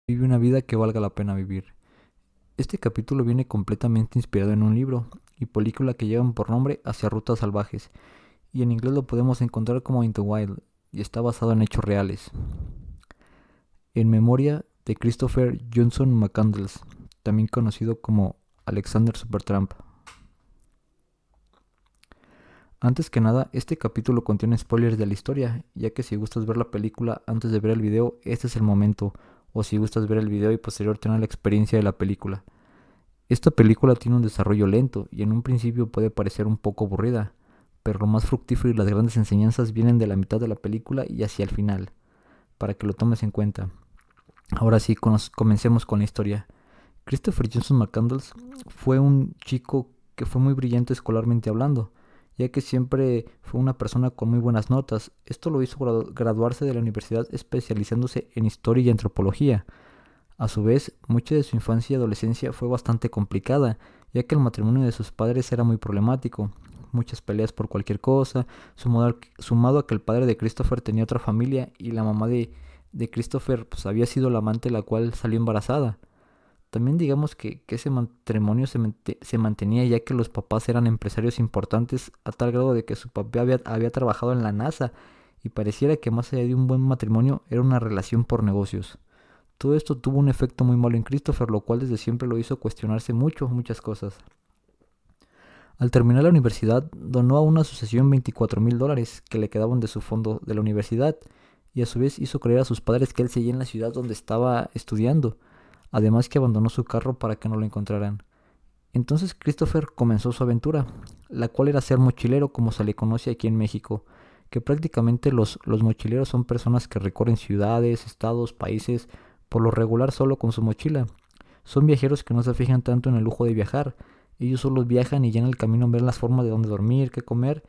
Vive una vida que valga la pena vivir. Este capítulo viene completamente inspirado en un libro y película que llevan por nombre Hacia Rutas Salvajes, y en inglés lo podemos encontrar como In the Wild, y está basado en hechos reales. En memoria de Christopher Johnson McCandless, también conocido como Alexander Supertramp. Antes que nada, este capítulo contiene spoilers de la historia, ya que si gustas ver la película antes de ver el video, este es el momento, o si gustas ver el video y posterior tener la experiencia de la película. Esta película tiene un desarrollo lento y en un principio puede parecer un poco aburrida, pero lo más fructífero y las grandes enseñanzas vienen de la mitad de la película y hacia el final, para que lo tomes en cuenta. Ahora sí, comencemos con la historia. Christopher Johnson McCandless fue un chico que fue muy brillante escolarmente hablando, ya que siempre fue una persona con muy buenas notas. Esto lo hizo graduarse de la universidad especializándose en historia y antropología. A su vez, mucha de su infancia y adolescencia fue bastante complicada, ya que el matrimonio de sus padres era muy problemático. Muchas peleas por cualquier cosa, sumado a que el padre de Christopher tenía otra familia y la mamá de Christopher pues, había sido la amante la cual salió embarazada. También digamos que ese matrimonio se mantenía ya que los papás eran empresarios importantes a tal grado de que su papá había trabajado en la NASA y pareciera que más allá de un buen matrimonio era una relación por negocios. Todo esto tuvo un efecto muy malo en Christopher, lo cual desde siempre lo hizo cuestionarse muchas cosas. Al terminar la universidad, donó a una asociación $24,000 que le quedaban de su fondo de la universidad y a su vez hizo creer a sus padres que él seguía en la ciudad donde estaba estudiando, además que abandonó su carro para que no lo encontraran. Entonces Christopher comenzó su aventura, la cual era ser mochilero como se le conoce aquí en México, que prácticamente los mochileros son personas que recorren ciudades, estados, países, por lo regular solo con su mochila. Son viajeros que no se fijan tanto en el lujo de viajar, ellos solo viajan y ya en el camino ven las formas de dónde dormir, qué comer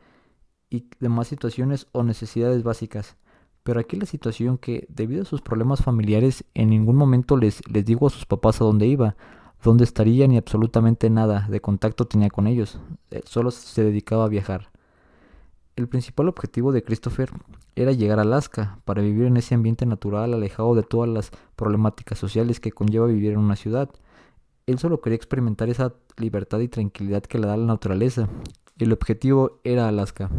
y demás situaciones o necesidades básicas. Pero aquí la situación que, debido a sus problemas familiares, en ningún momento les digo a sus papás a dónde iba, dónde estaría ni absolutamente nada de contacto tenía con ellos. Solo se dedicaba a viajar. El principal objetivo de Christopher era llegar a Alaska para vivir en ese ambiente natural alejado de todas las problemáticas sociales que conlleva vivir en una ciudad. Él solo quería experimentar esa libertad y tranquilidad que le da la naturaleza. El objetivo era Alaska.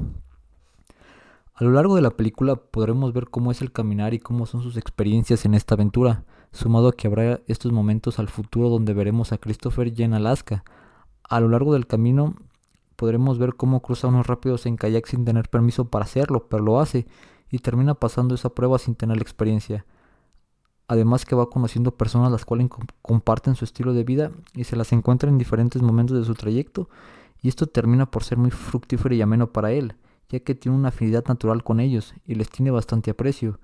A lo largo de la película podremos ver cómo es el caminar y cómo son sus experiencias en esta aventura, sumado a que habrá estos momentos al futuro donde veremos a Christopher ya en Alaska. A lo largo del camino podremos ver cómo cruza unos rápidos en kayak sin tener permiso para hacerlo, pero lo hace y termina pasando esa prueba sin tener la experiencia. Además que va conociendo personas las cuales comparten su estilo de vida y se las encuentra en diferentes momentos de su trayecto y esto termina por ser muy fructífero y ameno para él, ya que tiene una afinidad natural con ellos y les tiene bastante aprecio.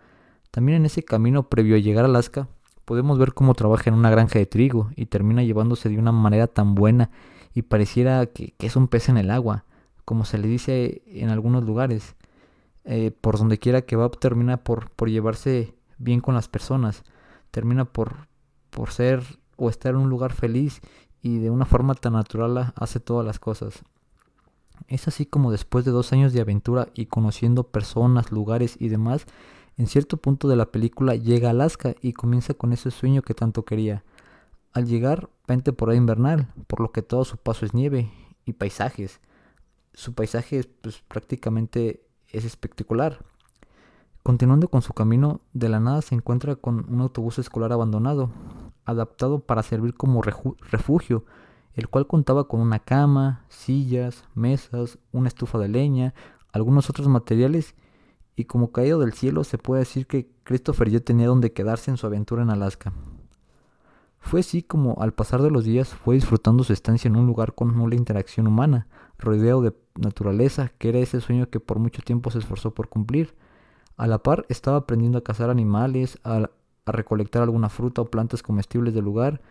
También en ese camino previo a llegar a Alaska, podemos ver cómo trabaja en una granja de trigo y termina llevándose de una manera tan buena y pareciera que es un pez en el agua, como se le dice en algunos lugares. Por donde quiera que va, termina por llevarse bien con las personas, termina por ser o estar en un lugar feliz y de una forma tan natural hace todas las cosas. Es así como después de 2 años de aventura y conociendo personas, lugares y demás, en cierto punto de la película llega a Alaska y comienza con ese sueño que tanto quería. Al llegar, va en temporada invernal, por lo que todo su paso es nieve y paisajes. Su paisaje pues, prácticamente es espectacular. Continuando con su camino, de la nada se encuentra con un autobús escolar abandonado, adaptado para servir como refugio, el cual contaba con una cama, sillas, mesas, una estufa de leña, algunos otros materiales, y como caído del cielo se puede decir que Christopher ya tenía donde quedarse en su aventura en Alaska. Fue así como al pasar de los días fue disfrutando su estancia en un lugar con nula interacción humana, rodeado de naturaleza, que era ese sueño que por mucho tiempo se esforzó por cumplir. A la par estaba aprendiendo a cazar animales, a recolectar alguna fruta o plantas comestibles del lugar,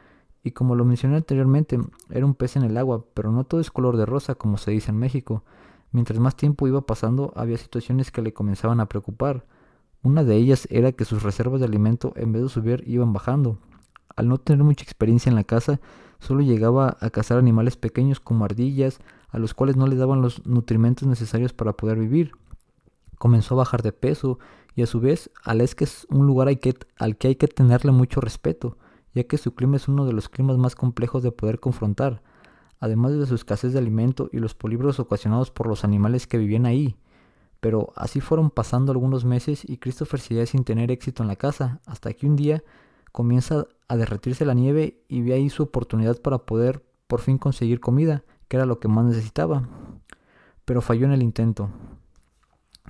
y como lo mencioné anteriormente, era un pez en el agua, pero no todo es color de rosa como se dice en México. Mientras más tiempo iba pasando, había situaciones que le comenzaban a preocupar. Una de ellas era que sus reservas de alimento en vez de subir iban bajando. Al no tener mucha experiencia en la caza, solo llegaba a cazar animales pequeños como ardillas, a los cuales no les daban los nutrimentos necesarios para poder vivir. Comenzó a bajar de peso y a su vez Alaska es un lugar al que hay que tenerle mucho respeto, ya que su clima es uno de los climas más complejos de poder confrontar, además de su escasez de alimento y los peligros ocasionados por los animales que vivían ahí. Pero así fueron pasando algunos meses y Christopher seguía sin tener éxito en la casa, hasta que un día comienza a derretirse la nieve y ve ahí su oportunidad para poder por fin conseguir comida, que era lo que más necesitaba. Pero falló en el intento.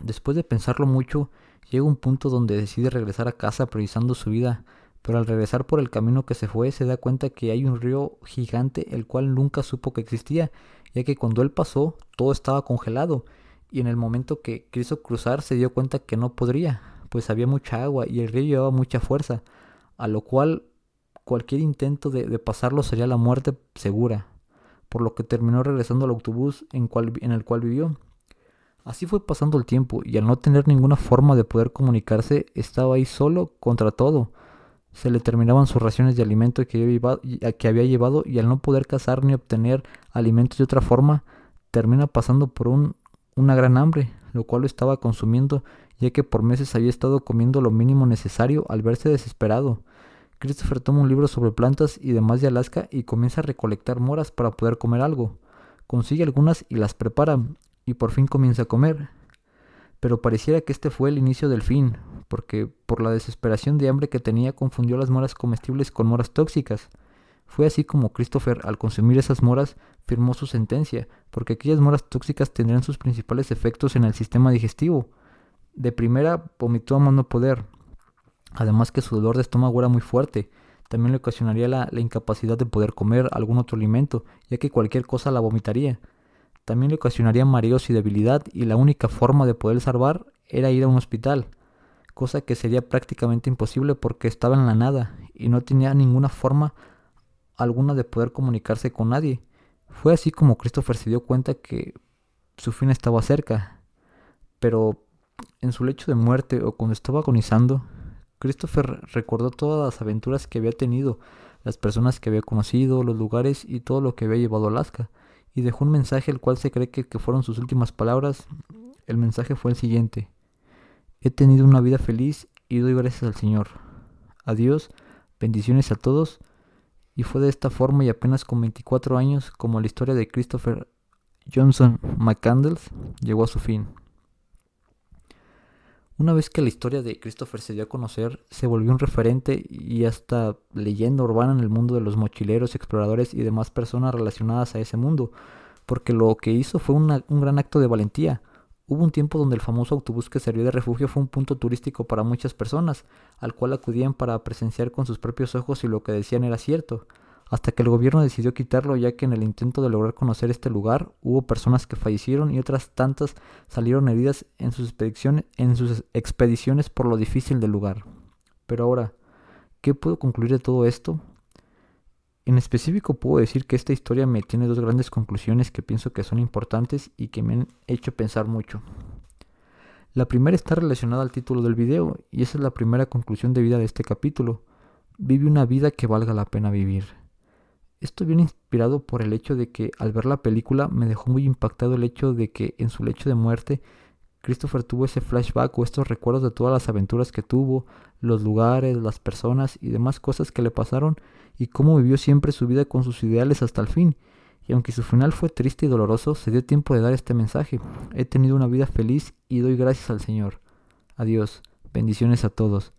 Después de pensarlo mucho, llega un punto donde decide regresar a casa priorizando su vida, pero al regresar por el camino que se fue se da cuenta que hay un río gigante el cual nunca supo que existía, ya que cuando él pasó todo estaba congelado y en el momento que quiso cruzar se dio cuenta que no podría, pues había mucha agua y el río llevaba mucha fuerza, a lo cual cualquier intento de pasarlo sería la muerte segura, por lo que terminó regresando al autobús en el cual vivió. Así fue pasando el tiempo y al no tener ninguna forma de poder comunicarse, estaba ahí solo contra todo. Se le terminaban sus raciones de alimento que había llevado y al no poder cazar ni obtener alimentos de otra forma, termina pasando por una gran hambre, lo cual lo estaba consumiendo ya que por meses había estado comiendo lo mínimo necesario al verse desesperado. Christopher toma un libro sobre plantas y demás de Alaska y comienza a recolectar moras para poder comer algo. Consigue algunas y las prepara, y por fin comienza a comer. Pero pareciera que este fue el inicio del fin, porque por la desesperación de hambre que tenía confundió las moras comestibles con moras tóxicas. Fue así como Christopher, al consumir esas moras, firmó su sentencia, porque aquellas moras tóxicas tendrían sus principales efectos en el sistema digestivo. De primera, vomitó a más no poder, además que su dolor de estómago era muy fuerte. También le ocasionaría la incapacidad de poder comer algún otro alimento, ya que cualquier cosa la vomitaría. También le ocasionaría mareos y debilidad y la única forma de poder salvar era ir a un hospital, cosa que sería prácticamente imposible porque estaba en la nada y no tenía ninguna forma alguna de poder comunicarse con nadie. Fue así como Christopher se dio cuenta que su fin estaba cerca, pero en su lecho de muerte o cuando estaba agonizando, Christopher recordó todas las aventuras que había tenido, las personas que había conocido, los lugares y todo lo que había llevado a Alaska, y dejó un mensaje el cual se cree que fueron sus últimas palabras. El mensaje fue el siguiente: he tenido una vida feliz y doy gracias al Señor. Adiós, bendiciones a todos. Y fue de esta forma y apenas con 24 años como la historia de Christopher Johnson McCandless llegó a su fin. Una vez que la historia de Christopher se dio a conocer, se volvió un referente y hasta leyenda urbana en el mundo de los mochileros, exploradores y demás personas relacionadas a ese mundo, porque lo que hizo fue un gran acto de valentía. Hubo un tiempo donde el famoso autobús que sirvió de refugio fue un punto turístico para muchas personas, al cual acudían para presenciar con sus propios ojos si lo que decían era cierto, hasta que el gobierno decidió quitarlo, ya que en el intento de lograr conocer este lugar hubo personas que fallecieron y otras tantas salieron heridas en sus expediciones por lo difícil del lugar. Pero ahora, ¿qué puedo concluir de todo esto? En específico puedo decir que esta historia me tiene dos grandes conclusiones que pienso que son importantes y que me han hecho pensar mucho. La primera está relacionada al título del video y esa es la primera conclusión de vida de este capítulo. Vive una vida que valga la pena vivir. Esto viene inspirado por el hecho de que al ver la película me dejó muy impactado el hecho de que en su lecho de muerte Christopher tuvo ese flashback o estos recuerdos de todas las aventuras que tuvo, los lugares, las personas y demás cosas que le pasaron y cómo vivió siempre su vida con sus ideales hasta el fin. Y aunque su final fue triste y doloroso, se dio tiempo de dar este mensaje: he tenido una vida feliz y doy gracias al Señor. Adiós, bendiciones a todos.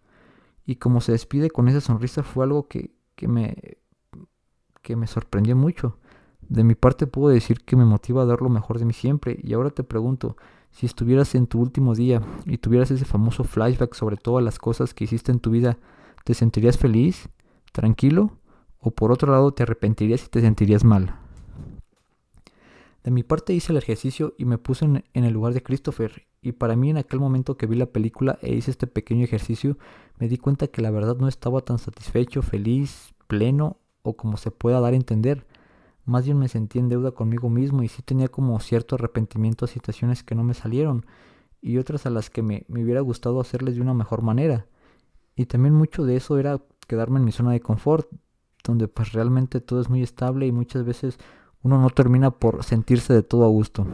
Y como se despide con esa sonrisa fue algo que me sorprendió mucho. De mi parte puedo decir que me motiva a dar lo mejor de mí siempre. Y ahora te pregunto, si estuvieras en tu último día y tuvieras ese famoso flashback sobre todas las cosas que hiciste en tu vida, ¿te sentirías feliz? ¿Tranquilo? ¿O por otro lado te arrepentirías y te sentirías mal? De mi parte hice el ejercicio y me puse en el lugar de Christopher. Y para mí en aquel momento que vi la película e hice este pequeño ejercicio, me di cuenta que la verdad no estaba tan satisfecho, feliz, pleno o como se pueda dar a entender. Más bien me sentí en deuda conmigo mismo y sí tenía como cierto arrepentimiento a situaciones que no me salieron y otras a las que me hubiera gustado hacerles de una mejor manera. Y también mucho de eso era quedarme en mi zona de confort, donde pues realmente todo es muy estable y muchas veces uno no termina por sentirse de todo a gusto.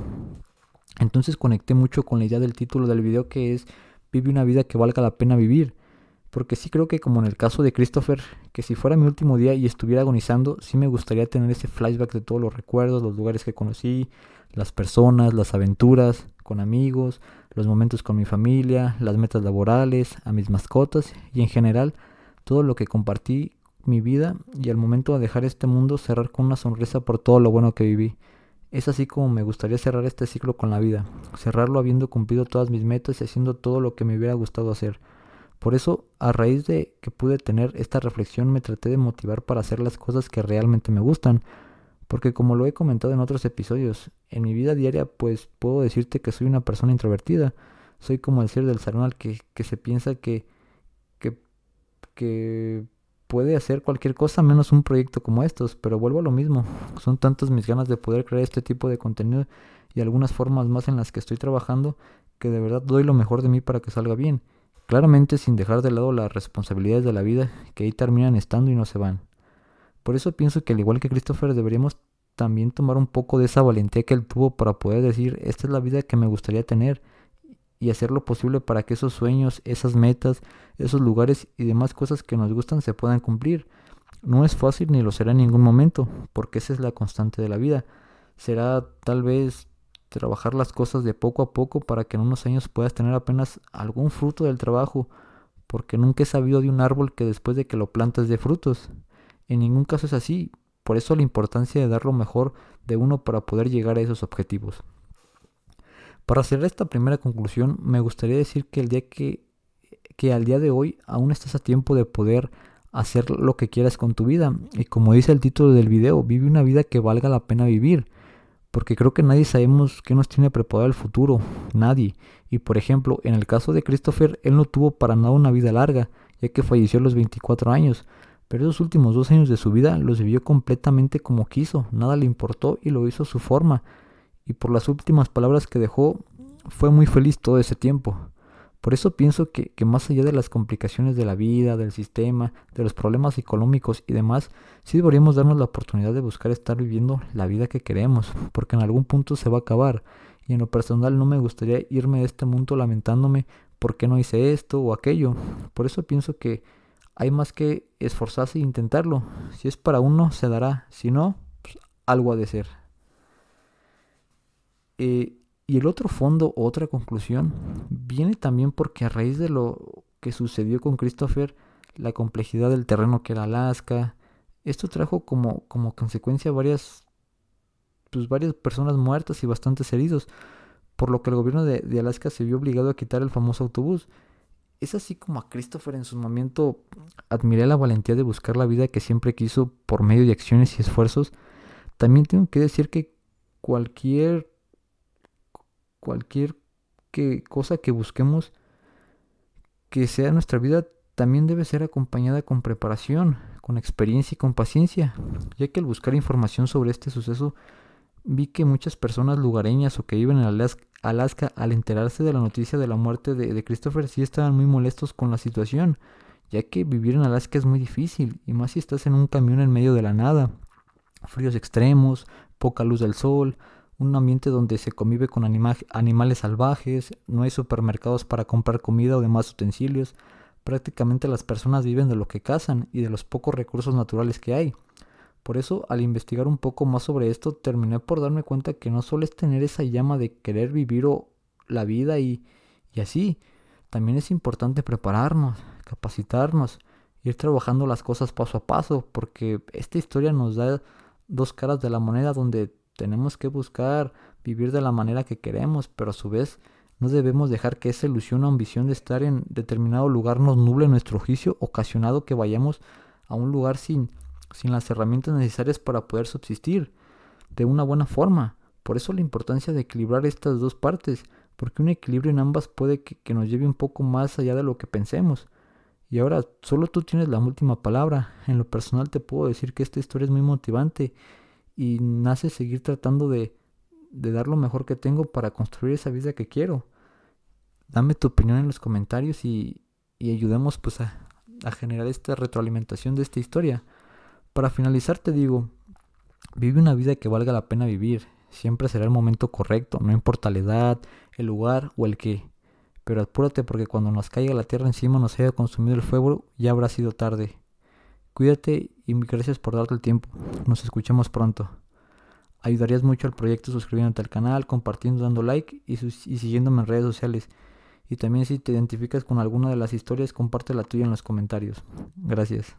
Entonces conecté mucho con la idea del título del video, que es vive una vida que valga la pena vivir. Porque sí creo que, como en el caso de Christopher, que si fuera mi último día y estuviera agonizando, sí me gustaría tener ese flashback de todos los recuerdos, los lugares que conocí, las personas, las aventuras con amigos, los momentos con mi familia, las metas laborales, a mis mascotas y en general todo lo que compartí mi vida, y al momento de dejar este mundo cerrar con una sonrisa por todo lo bueno que viví. Es así como me gustaría cerrar este ciclo con la vida, cerrarlo habiendo cumplido todas mis metas y haciendo todo lo que me hubiera gustado hacer. Por eso, a raíz de que pude tener esta reflexión, me traté de motivar para hacer las cosas que realmente me gustan, porque como lo he comentado en otros episodios, en mi vida diaria pues puedo decirte que soy una persona introvertida. Soy como el ser del salón al que se piensa que, que puede hacer cualquier cosa menos un proyecto como estos, pero vuelvo a lo mismo. Son tantas mis ganas de poder crear este tipo de contenido y algunas formas más en las que estoy trabajando, que de verdad doy lo mejor de mí para que salga bien. Claramente sin dejar de lado las responsabilidades de la vida, que ahí terminan estando y no se van. Por eso pienso que al igual que Christopher deberíamos también tomar un poco de esa valentía que él tuvo para poder decir, esta es la vida que me gustaría tener, y hacer lo posible para que esos sueños, esas metas, esos lugares y demás cosas que nos gustan se puedan cumplir. No es fácil ni lo será en ningún momento, porque esa es la constante de la vida. Será tal vez trabajar las cosas de poco a poco para que en unos años puedas tener apenas algún fruto del trabajo, porque nunca he sabido de un árbol que después de que lo plantas dé frutos. En ningún caso es así, por eso la importancia de dar lo mejor de uno para poder llegar a esos objetivos. Para cerrar esta primera conclusión, me gustaría decir que que al día de hoy aún estás a tiempo de poder hacer lo que quieras con tu vida. Y como dice el título del video, vive una vida que valga la pena vivir. Porque creo que nadie sabemos qué nos tiene preparado el futuro. Nadie. Y por ejemplo, en el caso de Christopher, él no tuvo para nada una vida larga, ya que falleció a los 24 años. Pero esos últimos 2 años de su vida los vivió completamente como quiso. Nada le importó y lo hizo a su forma. Y por las últimas palabras que dejó, fue muy feliz todo ese tiempo. Por eso pienso que más allá de las complicaciones de la vida, del sistema, de los problemas económicos y demás, sí deberíamos darnos la oportunidad de buscar estar viviendo la vida que queremos, porque en algún punto se va a acabar. Y en lo personal no me gustaría irme de este mundo lamentándome por qué no hice esto o aquello. Por eso pienso que hay más que esforzarse e intentarlo. Si es para uno, se dará. Si no, pues algo ha de ser. Y el otro fondo, o otra conclusión, viene también porque a raíz de lo que sucedió con Christopher, la complejidad del terreno que era Alaska, esto trajo como consecuencia varias personas muertas y bastantes heridos, por lo que el gobierno de Alaska se vio obligado a quitar el famoso autobús. Es así como a Christopher en su momento admiré la valentía de buscar la vida que siempre quiso por medio de acciones y esfuerzos. También tengo que decir que cualquier cosa que busquemos que sea en nuestra vida también debe ser acompañada con preparación, con experiencia y con paciencia, ya que al buscar información sobre este suceso vi que muchas personas lugareñas o que viven en Alaska, al enterarse de la noticia de la muerte de Christopher, sí estaban muy molestos con la situación, ya que vivir en Alaska es muy difícil, y más si estás en un camión en medio de la nada, fríos extremos, poca luz del sol, un ambiente donde se convive con animales salvajes, no hay supermercados para comprar comida o demás utensilios. Prácticamente las personas viven de lo que cazan y de los pocos recursos naturales que hay. Por eso, al investigar un poco más sobre esto, terminé por darme cuenta que no solo es tener esa llama de querer vivir la vida y así, también es importante prepararnos, capacitarnos, ir trabajando las cosas paso a paso, porque esta historia nos da dos caras de la moneda donde tenemos que buscar vivir de la manera que queremos, pero a su vez no debemos dejar que esa ilusión o ambición de estar en determinado lugar nos nuble nuestro juicio, ocasionado que vayamos a un lugar sin las herramientas necesarias para poder subsistir de una buena forma. Por eso la importancia de equilibrar estas dos partes, porque un equilibrio en ambas puede que nos lleve un poco más allá de lo que pensemos. Y ahora, solo tú tienes la última palabra. En lo personal te puedo decir que esta historia es muy motivante y nace seguir tratando de dar lo mejor que tengo para construir esa vida que quiero. Dame tu opinión en los comentarios y ayudemos pues a generar esta retroalimentación de esta historia. Para finalizar te digo, vive una vida que valga la pena vivir. Siempre será el momento correcto, no importa la edad, el lugar o el qué. pero apúrate porque cuando nos caiga la tierra encima nos haya consumido el fuego, ya habrá sido tarde. Cuídate y gracias por darte el tiempo. Nos escuchamos pronto. Ayudarías mucho al proyecto suscribiéndote al canal, compartiendo, dando like y siguiéndome en redes sociales. Y también si te identificas con alguna de las historias, comparte la tuya en los comentarios. Gracias.